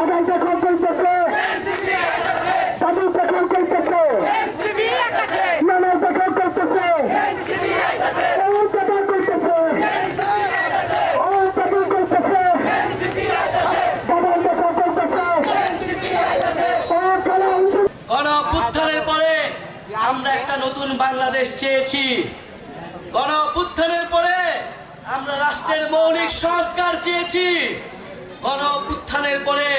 বাবাই দখল করতেছে, দাদু দখল করতেছে, নানার দখল করতেছে, ও দখল করতেছে, ও দখল করতেছে, বাবাই দখল করতেছে, ও খেলা গণ অভ্যুত্থানের পরে আমরা একটা নতুন বাংলাদেশ চেয়েছি। গণ অভ্যুত্থানের পরে আমরা রাষ্ট্রের মৌলিক সংস্কার চেয়েছি। গণ অভ্যুত্থানের পরে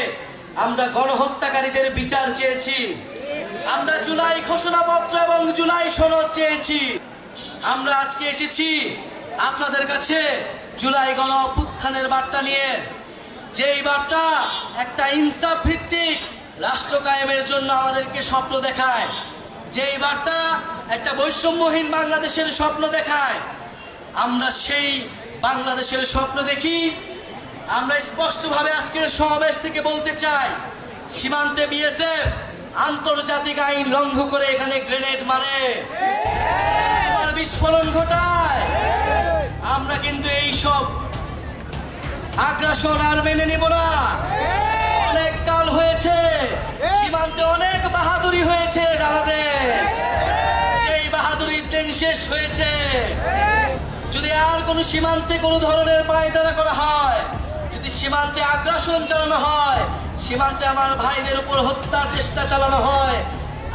আমরা গণহত্যাকারীদের বিচার চেয়েছি। আমরা জুলাই ঘোষণাপত্র এবং জুলাই সনদ চেয়েছি। আমরা আজকে এসেছি আপনাদের কাছে জুলাই গণ অভ্যুত্থানের বার্তা নিয়ে, যেই বার্তা একটা ইনসাফ ভিত্তিক রাষ্ট্র কায়েমের জন্য আমাদেরকে স্বপ্ন দেখায়, যেই বার্তা একটা বৈষম্যহীন বাংলাদেশের স্বপ্ন দেখায়। আমরা সেই বাংলাদেশের স্বপ্ন দেখি। আমরা স্পষ্টভাবে আজকের সমাবেশ থেকে বলতে চাই, সীমান্তে বিএসএফ আন্তর্জাতিক আইন লঙ্ঘন করে এখানে গ্রেনেড মারে, বিস্ফোরণ ঘটায়। আমরা কিন্তু এই সব আগ্রাসন আর মেনে নিব না। অনেক কাল হয়েছে, সীমান্তে অনেক বাহাদুরি হয়েছে দাদাদের, সেই বাহাদুরির দিন শেষ হয়েছে। যদি আর কোনো সীমান্তে কোনো ধরনের পায়তারা করা হয়, যদি সীমান্তে আগ্রাসন চালানো হয়, সীমান্তে আমার ভাইদের উপর হত্যার চেষ্টা চালানো হয়,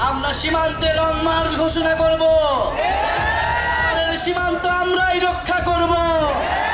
আমরা সীমান্তে লং মার্চ ঘোষণা করব। আমাদের সীমান্ত আমরাই রক্ষা করব।